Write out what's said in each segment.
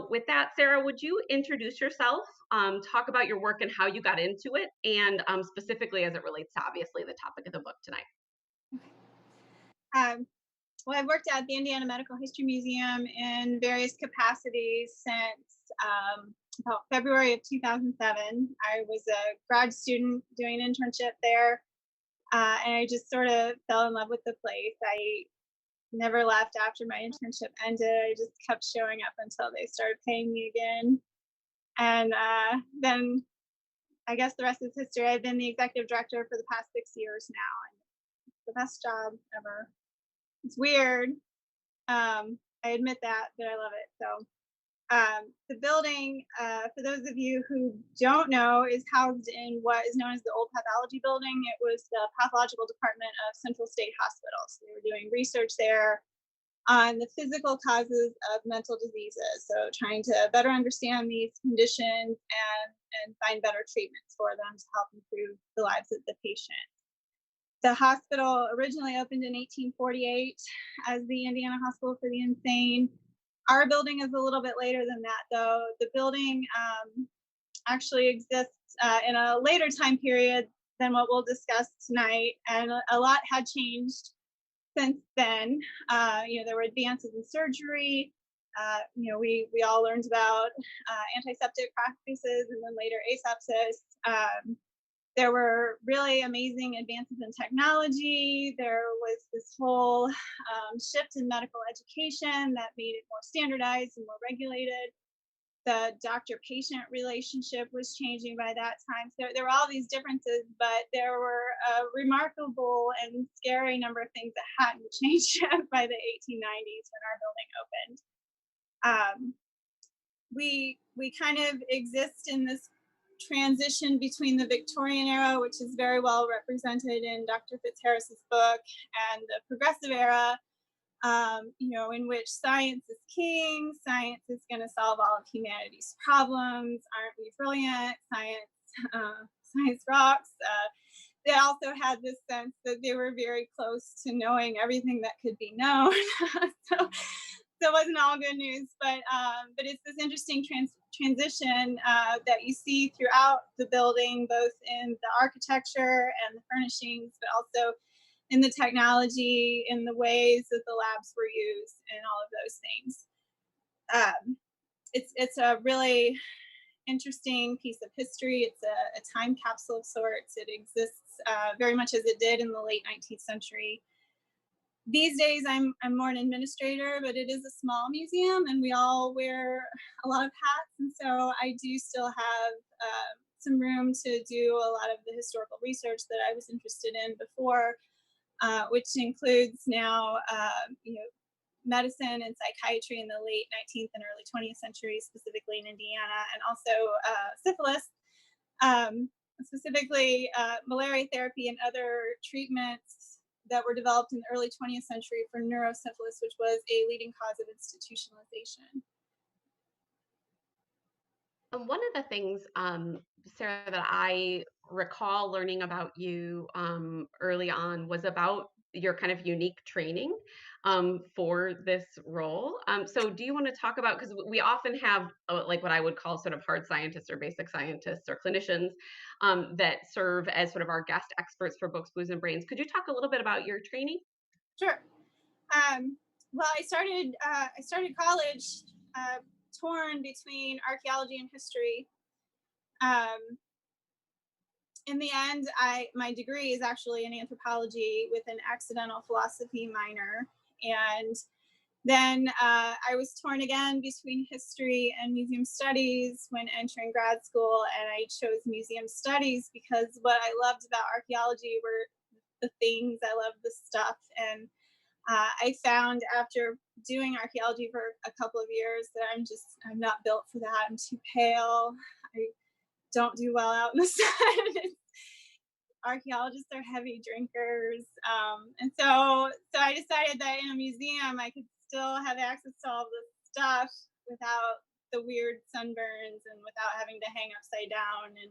So with that, Sarah, would you introduce yourself, talk about your work and how you got into it, and specifically as it relates to obviously the topic of the book tonight? Um, well, I've worked at the Indiana Medical History Museum in various capacities since about February of 2007. I was a grad student doing an internship there, and I just sort of fell in love with the place. I never left after my internship ended. I just kept showing up until they started paying me again. And then I guess the rest is history. I've been the executive director for the past 6 years now, and it's the best job ever. It's weird. I admit that, but I love it. So, the building, for those of you who don't know, is housed in what is known as the old pathology building. It was the pathological department of Central State Hospital. So, they were doing research there on the physical causes of mental diseases. So, trying to better understand these conditions and find better treatments for them to help improve the lives of the patient. The hospital originally opened in 1848 as the Indiana Hospital for the Insane. Our building is a little bit later than that, though. The building actually exists in a later time period than what we'll discuss tonight, and a lot had changed since then. There were advances in surgery. We all learned about antiseptic practices and then later asepsis. There were really amazing advances in technology. There was this whole shift in medical education that made it more standardized and more regulated. The doctor patient relationship was changing by that time. So there were all these differences, but there were a remarkable and scary number of things that hadn't changed yet by the 1890s when our building opened. We kind of exist in this transition between the Victorian era, which is very well represented in Dr. Fitzharris's book, and the progressive era, in which science is king, science is going to solve all of humanity's problems. Aren't we brilliant? Science rocks. They also had this sense that they were very close to knowing everything that could be known. so, so it wasn't all good news, but it's this interesting transition that you see throughout the building, both in the architecture and the furnishings, but also in the technology, in the ways that the labs were used, and all of those things. It's a really interesting piece of history. It's a time capsule of sorts. It exists very much as it did in the late 19th century. These days, I'm more an administrator, but it is a small museum, and we all wear a lot of hats, and so I do still have some room to do a lot of the historical research that I was interested in before, which includes now, medicine and psychiatry in the late 19th and early 20th century, specifically in Indiana, and also syphilis, specifically malaria therapy and other treatments that were developed in the early 20th century for neurosyphilis, which was a leading cause of institutionalization. And one of the things, Sarah, that I recall learning about you early on was about your kind of unique training for this role. So, do you want to talk about, because we often have like what I would call sort of hard scientists or basic scientists or clinicians that serve as sort of our guest experts for Books, Blues, and Brains. Could you talk a little bit about your training? Sure. Well, I started college torn between archaeology and history. Um, in the end, my degree is actually in anthropology with an accidental philosophy minor, and then I was torn again between history and museum studies when entering grad school, and I chose museum studies because what I loved about archaeology were the things. I loved the stuff, and I found after doing archaeology for a couple of years that I'm not built for that. I'm too pale. I don't do well out in the sun. Archaeologists are heavy drinkers, and so I decided that in a museum I could still have access to all this stuff without the weird sunburns and without having to hang upside down in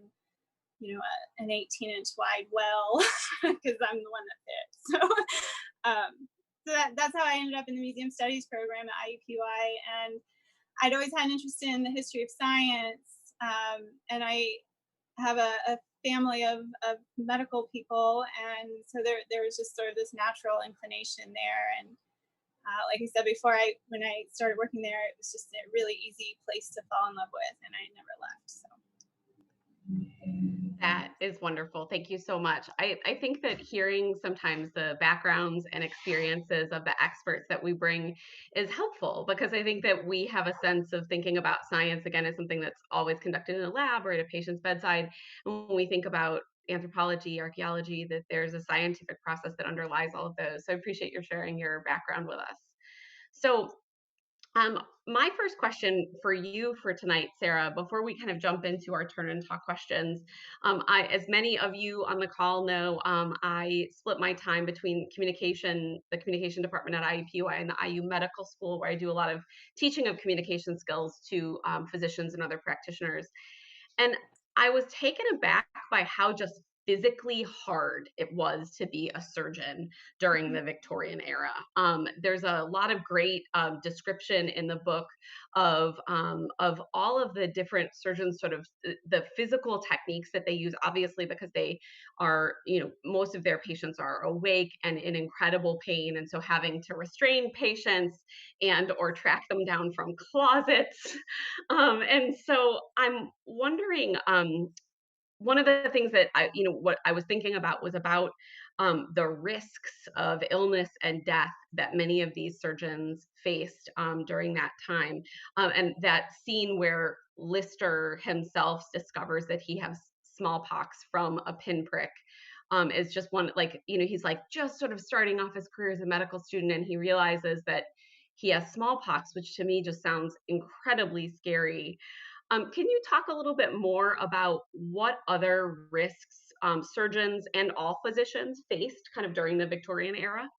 an 18-inch wide well because I'm the one that fits. So that's how I ended up in the museum studies program at IUPUI, and I'd always had an interest in the history of science, and I have a family of medical people, and so there was just sort of this natural inclination there. And like I said before, I when I started working there, it was just a really easy place to fall in love with, and I never left. So That is wonderful. Thank you so much. I think that hearing sometimes the backgrounds and experiences of the experts that we bring is helpful because I think that we have a sense of thinking about science again as something that's always conducted in a lab or at a patient's bedside. And when we think about anthropology, archaeology, that there's a scientific process that underlies all of those. So I appreciate your sharing your background with us. So my first question for you for tonight, Sarah, before we kind of jump into our turn and talk questions, as many of you on the call know, I split my time between the communication department at IUPUI and the IU Medical School, where I do a lot of teaching of communication skills to physicians and other practitioners. And I was taken aback by how just physically hard it was to be a surgeon during the Victorian era. There's a lot of great description in the book of all of the different surgeons, sort of the physical techniques that they use. Obviously, because they are, most of their patients are awake and in incredible pain, and so having to restrain patients and or track them down from closets. And so I'm wondering, one of the things that what I was thinking about was about the risks of illness and death that many of these surgeons faced during that time. And that scene where Lister himself discovers that he has smallpox from a pinprick is just one, like, he's like just sort of starting off his career as a medical student, and he realizes that he has smallpox, which to me just sounds incredibly scary. Can you talk a little bit more about what other risks surgeons and all physicians faced kind of during the Victorian era?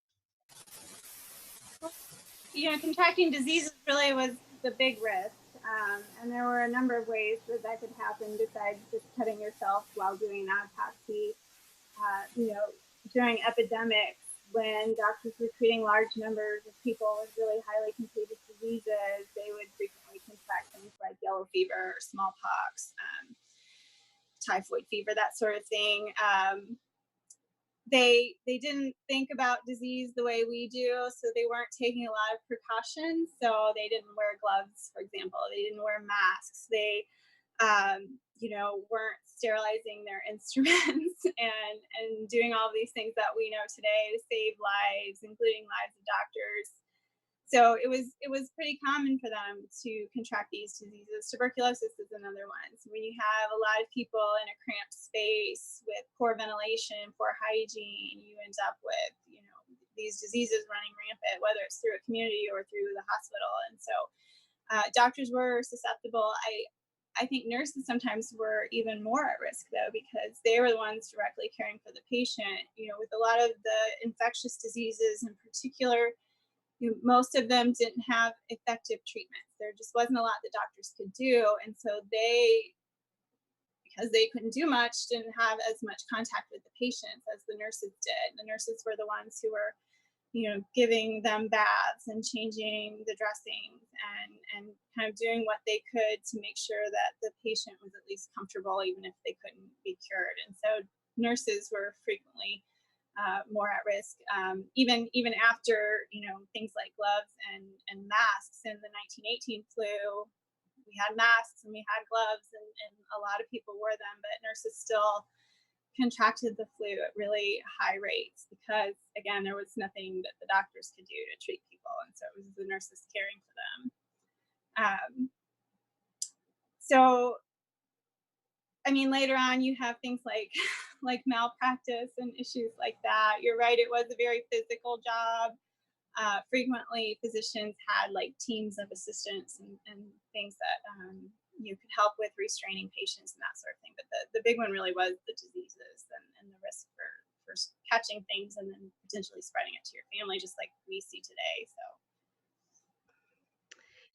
contracting diseases really was the big risk. And there were a number of ways that could happen besides just cutting yourself while doing autopsy. Uh, you know, During epidemics, when doctors were treating large numbers of people with really highly contagious diseases, they would frequently contract things like yellow fever or smallpox, typhoid fever, that sort of thing. They didn't think about disease the way we do, so they weren't taking a lot of precautions. So they didn't wear gloves, for example. They didn't wear masks. They weren't sterilizing their instruments and doing all of these things that we know today to save lives, including lives of doctors. So it was pretty common for them to contract these diseases. Tuberculosis is another one. So when you have a lot of people in a cramped space with poor ventilation, poor hygiene, you end up with these diseases running rampant, whether it's through a community or through the hospital. And so doctors were susceptible. I think nurses sometimes were even more at risk though, because they were the ones directly caring for the patient. With a lot of the infectious diseases in particular, most of them didn't have effective treatments. There just wasn't a lot that doctors could do. And so because they couldn't do much, didn't have as much contact with the patients as the nurses did. The nurses were the ones who were giving them baths and changing the dressings and kind of doing what they could to make sure that the patient was at least comfortable, even if they couldn't be cured. And so nurses were frequently more at risk, even after things like gloves and masks in the 1918 flu. We had masks and we had gloves, and a lot of people wore them, but nurses still contracted the flu at really high rates because, again, there was nothing that the doctors could do to treat people, and so it was the nurses caring for them. So I mean, later on, you have things like like malpractice and issues like that. You're right; it was a very physical job. Frequently, physicians had like teams of assistants and things that you could help with restraining patients and that sort of thing. But the big one really was the diseases and the risk for catching things and then potentially spreading it to your family, just like we see today. So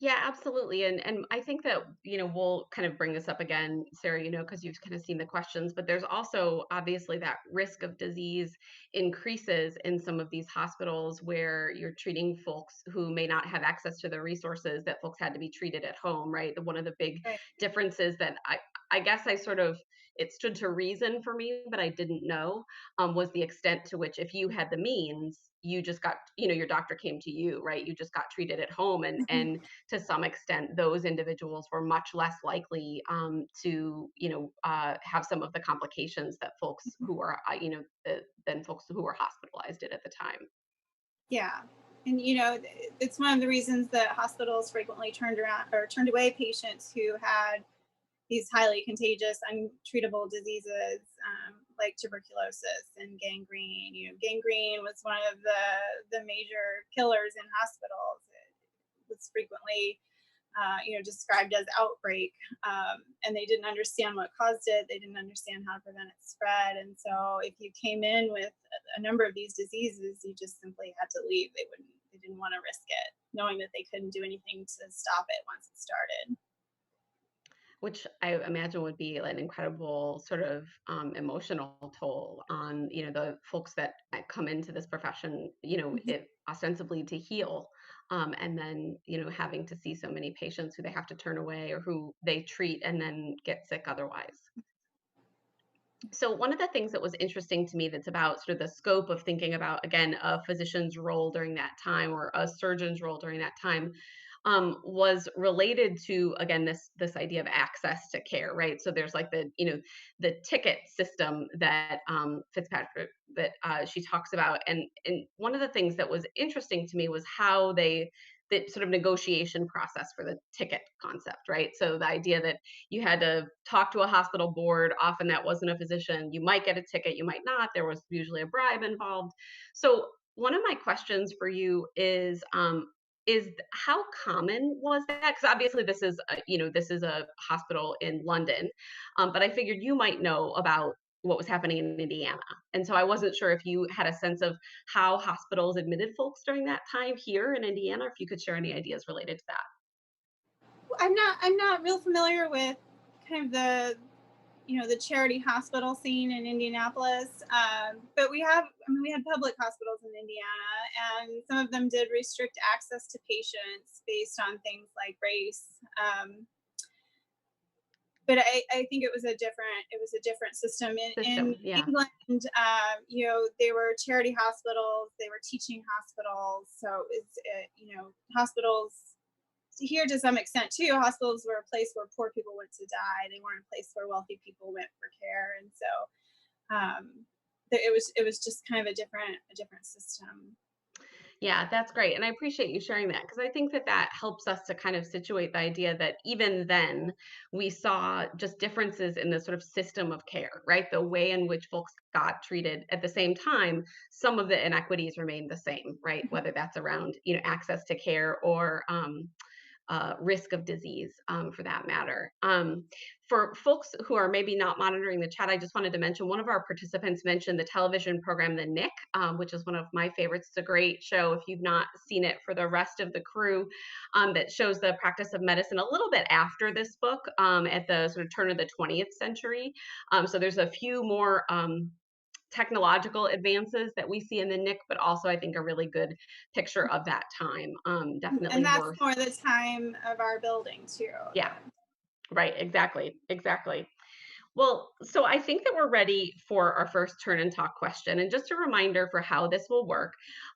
Yeah, absolutely. And I think that, we'll kind of bring this up again, Sarah, because you've kind of seen the questions, but there's also obviously that risk of disease increases in some of these hospitals where you're treating folks who may not have access to the resources that folks had to be treated at home, right? One of the big Right. differences that I guess I sort of it stood to reason for me, but I didn't know, was the extent to which if you had the means, you just got, your doctor came to you, right? You just got treated at home, and to some extent, those individuals were much less likely to, have some of the complications that folks who are, than folks who were hospitalized did at the time. Yeah. And it's one of the reasons that hospitals frequently turned around or turned away patients who had these highly contagious, untreatable diseases like tuberculosis and gangrene. Gangrene was one of the major killers in hospitals. It was frequently described as outbreak, and they didn't understand what caused it. They didn't understand how to prevent its spread, and so if you came in with a number of these diseases, you just simply had to leave. They didn't want to risk it, knowing that they couldn't do anything to stop it once it started. Which I imagine would be an incredible sort of emotional toll on, the folks that come into this profession, Mhm. it ostensibly to heal. And then, having to see so many patients who they have to turn away or who they treat and then get sick otherwise. So one of the things that was interesting to me that's about sort of the scope of thinking about, again, a physician's role during that time or a surgeon's role during that time, was related to, again, this idea of access to care, right? So there's like the ticket system that Fitzpatrick that she talks about, and one of the things that was interesting to me was how they the sort of negotiation process for the ticket concept, right? So the idea that you had to talk to a hospital board. Often that wasn't a physician. You might get a ticket, you might not. There was usually a bribe involved. So one of my questions for you is how common was that? Because obviously this is a hospital in London, but I figured you might know about what was happening in Indiana, and so I wasn't sure if you had a sense of how hospitals admitted folks during that time here in Indiana. If you could share any ideas related to that. I'm not real familiar with kind of the charity hospital scene in Indianapolis, but we had public hospitals in Indiana, and some of them did restrict access to patients based on things like race. But I think it was a different system in System, yeah. England. They were charity hospitals, they were teaching hospitals, so hospitals here to some extent too. Hospitals were a place where poor people went to die. They weren't a place where wealthy people went for care, and so it was just kind of a different system. Yeah, that's great. And I appreciate you sharing that because I think that that helps us to kind of situate the idea that even then we saw just differences in the sort of system of care, right? The way in which folks got treated at the same time, some of the inequities remain the same, right? Whether that's around, access to care or risk of disease, for that matter. For folks who are maybe not monitoring the chat, I just wanted to mention one of our participants mentioned the television program The Nick, which is one of my favorites. It's a great show if you've not seen it for the rest of the crew, that shows the practice of medicine a little bit after this book, at the sort of turn of the 20th century. So there's a few more technological advances that we see in the Nick, but also I think a really good picture of that time. And Definitely that's worth. more the time of our building too. Yeah, right, exactly, exactly. Well, so I think that we're ready for our first turn and talk question. And just a reminder for how this will work,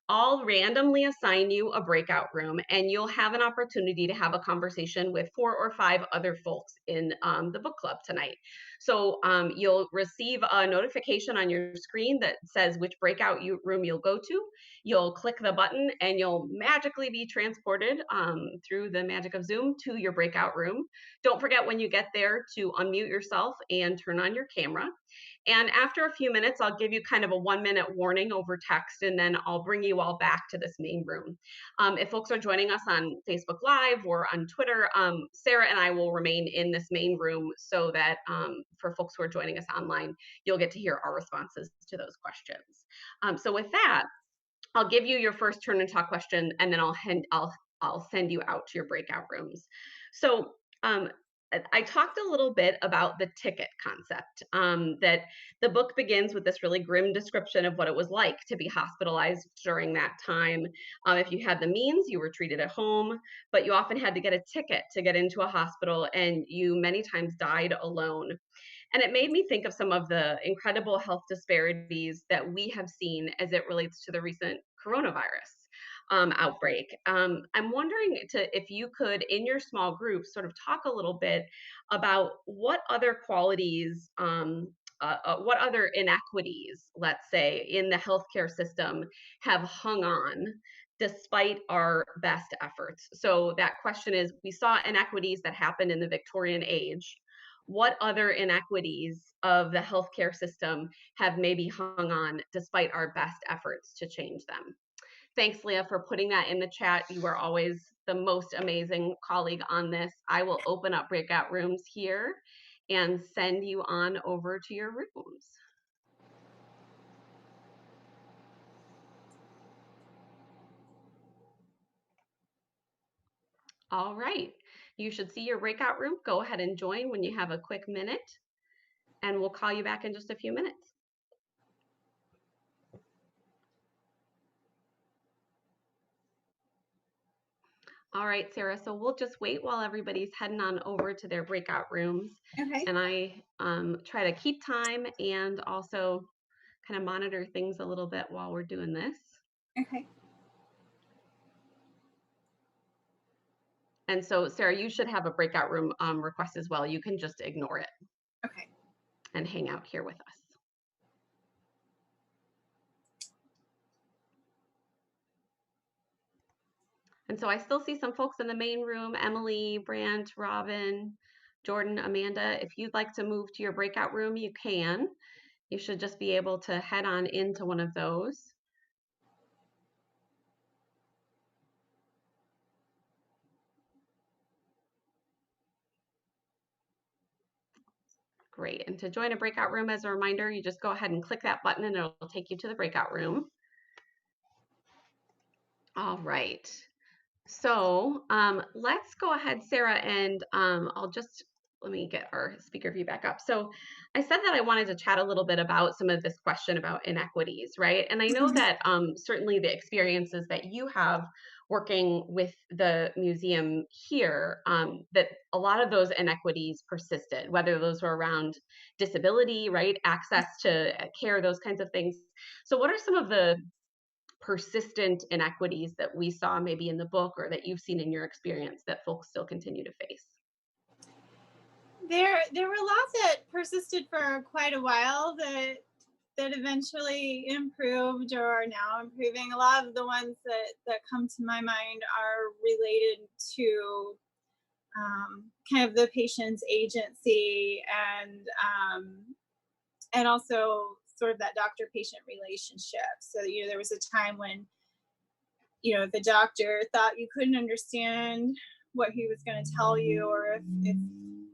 I'll randomly assign you a breakout room, and you'll have an opportunity to have a conversation with 4 or 5 other folks in the book club tonight. So you'll receive a notification on your screen that says which room you'll go to. You'll click the button, and you'll magically be transported through the magic of Zoom to your breakout room. Don't forget when you get there to unmute yourself and turn on your camera. And after a few minutes, I'll give you kind of a 1 minute warning over text, and then I'll bring you all back to this main room. If folks are joining us on Facebook Live or on Twitter, Sarah and I will remain in this main room so that for folks who are joining us online, you'll get to hear our responses to those questions. So with that, I'll give you your first turn and talk question, and then I'll I'll send you out to your breakout rooms. So, I talked a little bit about the ticket concept. That the book begins with this really grim description of what it was like to be hospitalized during that time. If you had the means, you were treated at home, but you often had to get a ticket to get into a hospital, and you many times died alone. And it made me think of some of the incredible health disparities that we have seen as it relates to the recent coronavirus outbreak. I'm wondering if you could, in your small group, sort of talk a little bit about what other qualities, what other inequities, let's say, in the healthcare system have hung on despite our best efforts. So that question is, we saw inequities that happened in the Victorian age. What other inequities of the healthcare system have maybe hung on despite our best efforts to change them? Thanks, Leah, for putting that in the chat. You are always the most amazing colleague on this. I will open up breakout rooms here and send you on over to your rooms. All right. You should see your breakout room. Go ahead and join when you have a quick minute, and we'll call you back in just a few minutes. All right, Sarah. So we'll just wait while everybody's heading on over to their breakout rooms. Okay. And I try to keep time and also kind of monitor things a little bit while we're doing this. Okay. And so, Sarah, you should have a breakout room request as well. You can just ignore it Okay. and hang out here with us. And so I still see some folks in the main room: Emily, Brandt, Robin, Jordan, Amanda. If you'd like to move to your breakout room, you can. You should just be able to head on into one of those. Great. And to join a breakout room, as a reminder, you just go ahead and click that button and it'll take you to the breakout room. All right. So let's go ahead, Sarah, and let me get our speaker view back up. So I said that I wanted to chat a little bit about some of this question about inequities, right? And I know Mhm. that certainly the experiences that you have working with the museum here, that a lot of those inequities persisted, whether those were around disability, right? Access to care, those kinds of things. So what are some of the persistent inequities that we saw maybe in the book or that you've seen in your experience that folks still continue to face? There were lots that persisted for quite a while that eventually improved or are now improving. A lot of the ones that come to my mind are related to kind of the patient's agency and also sort of that doctor patient relationship. So there was a time when the doctor thought you couldn't understand what he was going to tell you, or if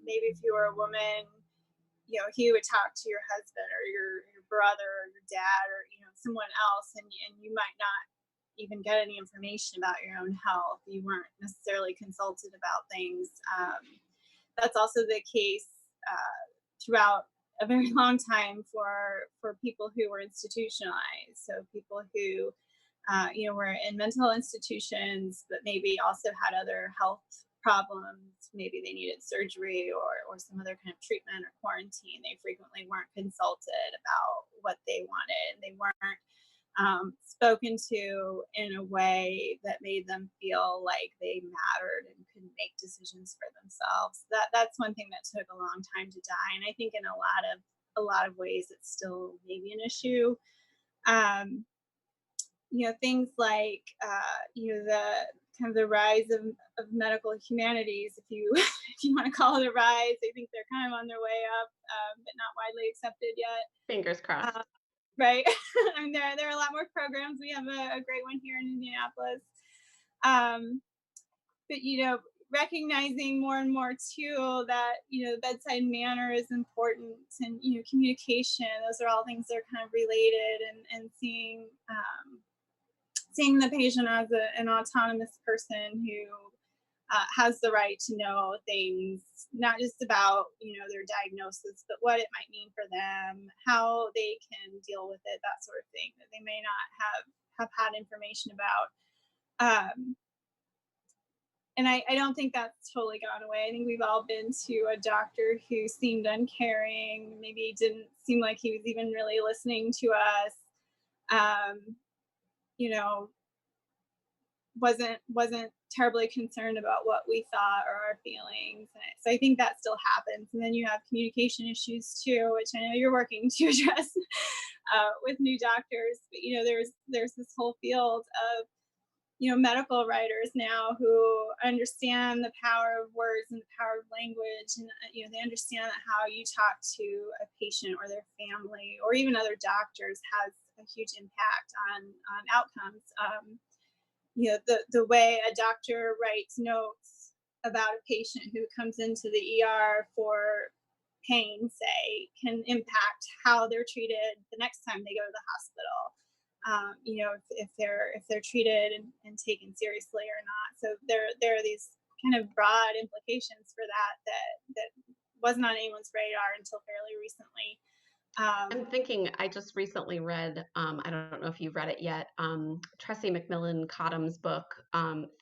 maybe if you were a woman, he would talk to your husband or your brother or your dad or someone else, and you might not even get any information about your own health. You weren't necessarily consulted about things. That's also the case throughout a very long time for people who were institutionalized. So people who were in mental institutions, but maybe also had other health problems. Maybe they needed surgery or some other kind of treatment or quarantine. They frequently weren't consulted about what they wanted. They weren't spoken to in a way that made them feel like they mattered and could make decisions for themselves. That's one thing that took a long time to die, and I think in a lot of ways it's still maybe an issue. Um, things like the kind of the rise of medical humanities, if you if you want to call it a rise. I think they're kind of on their way up, but not widely accepted yet. Fingers crossed. Right. I mean, there are a lot more programs. We have a great one here in Indianapolis. Um, but recognizing more and more too that bedside manner is important, and communication. Those are all things that are kind of related, and seeing the patient as an autonomous person who has the right to know things, not just about their diagnosis, but what it might mean for them, how they can deal with it, that sort of thing that they may not have had information about. Um, and I don't think that's totally gone away. I think we've all been to a doctor who seemed uncaring, maybe didn't seem like he was even really listening to us. Um, you know, wasn't terribly concerned about what we thought or our feelings. So I think that still happens. And then you have communication issues too, which I know you're working to address with new doctors. But there's this whole field of medical writers now who understand the power of words and the power of language, and they understand that how you talk to a patient or their family or even other doctors has a huge impact on outcomes. The way a doctor writes notes about a patient who comes into the ER for pain, say, can impact how they're treated the next time they go to the hospital. If they're treated and taken seriously or not. So there are these kind of broad implications for that wasn't on anyone's radar until fairly recently. I'm Um, thinking I just recently read, I don't know if you've read it yet, Tressie McMillan Cottom's book,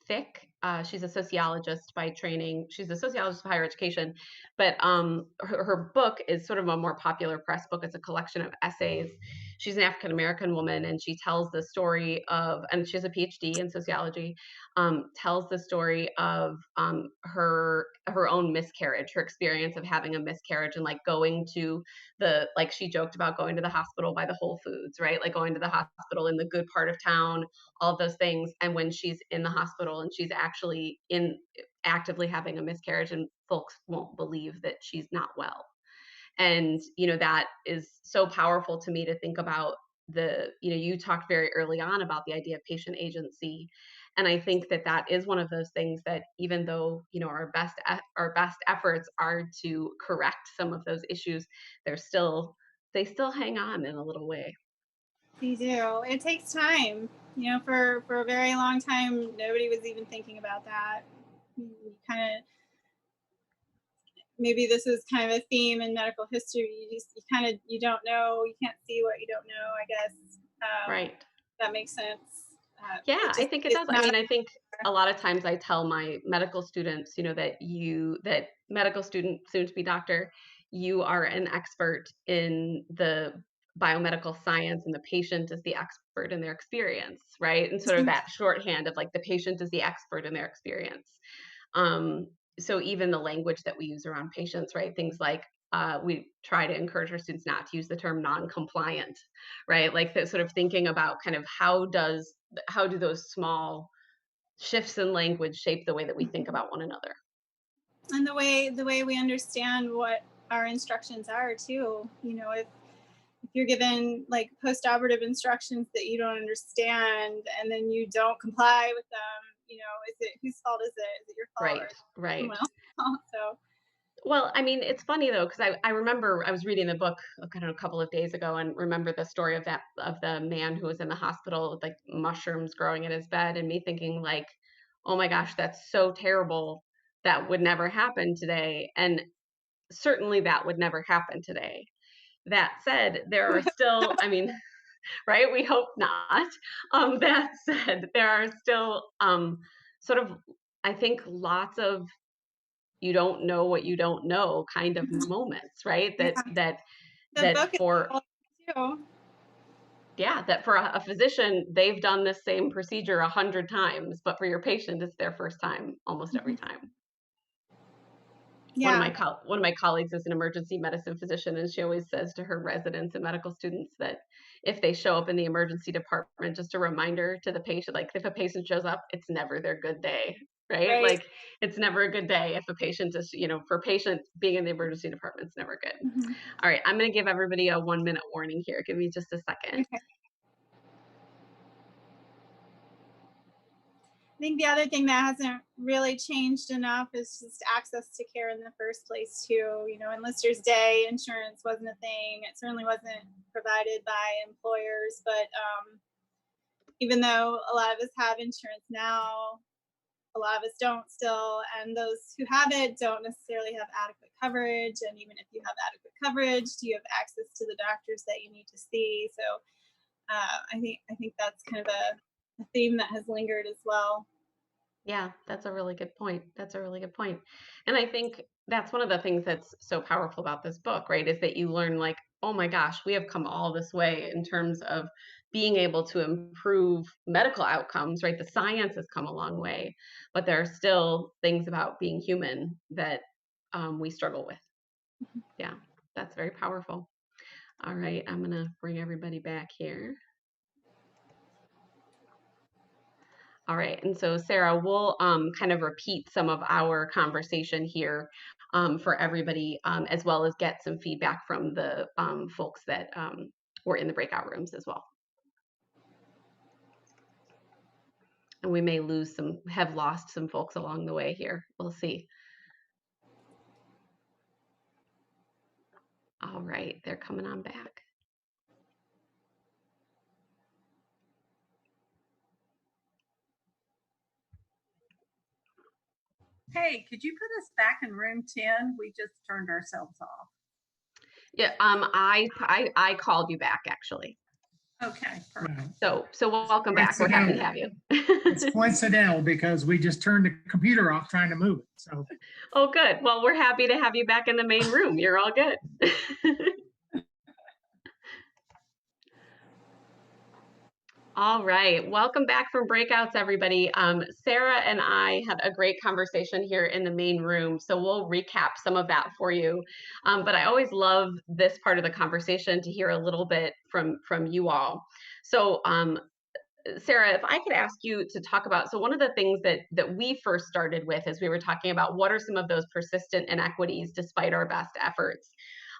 Thick. She's a sociologist by training. She's a sociologist of higher education, but her book is sort of a more popular press book. It's a collection of essays. She's an African American woman, and she tells the story of, and she has a PhD in sociology, tells the story of her own miscarriage, her experience of having a miscarriage, and like going to like she joked about going to the hospital by the Whole Foods, right? Like going to the hospital in the good part of town, all of those things. And when she's in the hospital and she's actually in actively having a miscarriage, and folks won't believe that she's not well. And that is so powerful to me to think about. You talked very early on about the idea of patient agency, and I think that that is one of those things that, even though our best efforts are to correct some of those issues, they still hang on in a little way. you do. It takes time. For a very long time, nobody was even thinking about that. You kind of maybe this is kind of a theme in medical history. You don't know, you can't see what you don't know. I guess Right. that makes sense. Yeah, It I just think it it's does. I not. mean, I think a lot of times I tell my medical students, that medical student, soon to be doctor, you are an expert in the biomedical science, and the patient is the expert in their experience, right? And sort of that shorthand of like the patient is the expert in their experience. Um, so even the language that we use around patients, right? Things like we try to encourage our students not to use the term non-compliant, right? Like that, sort of thinking about kind of how do those small shifts in language shape the way that we think about one another. And the way we understand what our instructions are too. If you're given like post-operative instructions that you don't understand and then you don't comply with them, is it whose fault is it? Is it your fault or Right, is it right. someone else's fault? So Well, I mean, it's funny though, because I remember I was reading the book kind of a couple of days ago, and remember the story of the man who was in the hospital with like mushrooms growing in his bed, and me thinking like, oh my gosh, that's so terrible. That would never happen today. And certainly that would never happen today. That said, there are still, I mean, right? We hope not. That said, there are still sort of, I think, lots of you don't know what you don't know kind of moments, right? yeah, the book is full too. That for a physician, they've done this same procedure 100 times, but for your patient, it's their first time almost every Mhm. time. Yeah. One of my colleagues is an emergency medicine physician, and she always says to her residents and medical students that if they show up in the emergency department, just a reminder to the patient, like if a patient shows up, it's never their good day, right? Right. Like it's never a good day if a patient is, for a patient being in the emergency department, it's never good. Mhm. All right, I'm going to give everybody a 1 minute warning here. Give me just a second. Okay. I think the other thing that hasn't really changed enough is just access to care in the first place too. Enlisters Day insurance wasn't a thing. It certainly wasn't provided by employers, but even though a lot of us have insurance now, a lot of us don't still, and those who have it don't necessarily have adequate coverage. And even if you have adequate coverage, do you have access to the doctors that you need to see? So I think that's kind of a theme that has lingered as well. Yeah, that's a really good point. That's a really good point. And I think that's one of the things that's so powerful about this book, right? Is that you learn like, oh my gosh, we have come all this way in terms of being able to improve medical outcomes, right? The science has come a long way, but there are still things about being human that we struggle with. Yeah, that's very powerful. All right, I'm gonna bring everybody back here. All right. And so, Sarah, we'll kind of repeat some of our conversation here for everybody, as well as get some feedback from the folks that were in the breakout rooms as well. And we may have lost some folks along the way here. We'll see. All right. They're coming on back. Hey, could you put us back in room 10? We just turned ourselves off. Yeah. I called you back actually. Okay, perfect. So welcome back. We're happy to have you. It's coincidental because we just turned the computer off trying to move it. So, Oh, good. Well, we're happy to have you back in the main room. You're all good. All right. Welcome back from breakouts, everybody. Sarah and I had a great conversation here in the main room, so we'll recap some of that for you. But I always love this part of the conversation to hear a little bit from you all. So, Sarah, if I could ask you to talk about, so one of the things that we first started with is we were talking about what are some of those persistent inequities despite our best efforts.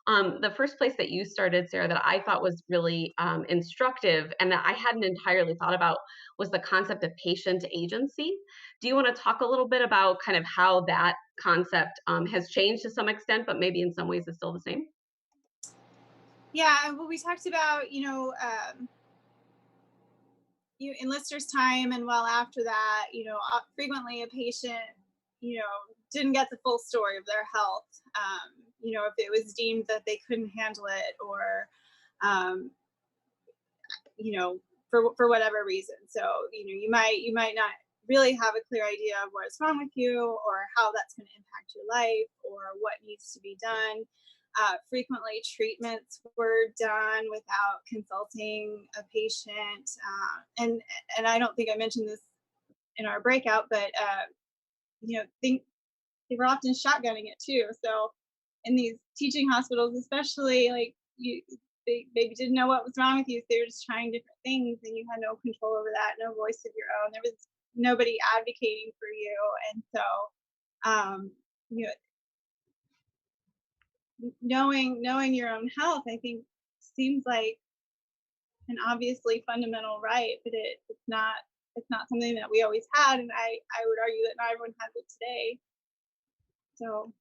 The first place that you started, Sarah, that I thought was really instructive and that I hadn't entirely thought about was the concept of patient agency. Do you want to talk a little bit about kind of how that concept has changed to some extent, but maybe in some ways is still the same? Yeah, well, we talked about, in Lister's time and well after that, frequently a patient, you know, didn't get the full story of their health. If it was deemed that they couldn't handle it, or, um, for whatever reason. So, you might not really have a clear idea of what's wrong with you, or how that's going to impact your life, or what needs to be done. Frequently, treatments were done without consulting a patient, and I don't think I mentioned this in our breakout, but think they were often shotgunning it too. So in these teaching hospitals, especially, like they maybe didn't know what was wrong with you, so they were just trying different things, and you had no control over that, no voice of your own. There was nobody advocating for you, and so um, you know, knowing your own health, I think, seems like an obviously fundamental right, but it's not something that we always had, and I would argue that not everyone has it today. So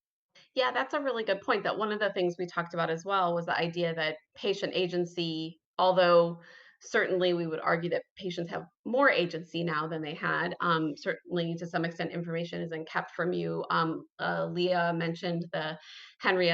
Yeah, that's a really good point. That one of the things we talked about as well was the idea that patient agency, although certainly we would argue that patients have more agency now than they had, certainly to some extent information isn't kept from you. Leah mentioned the Henrietta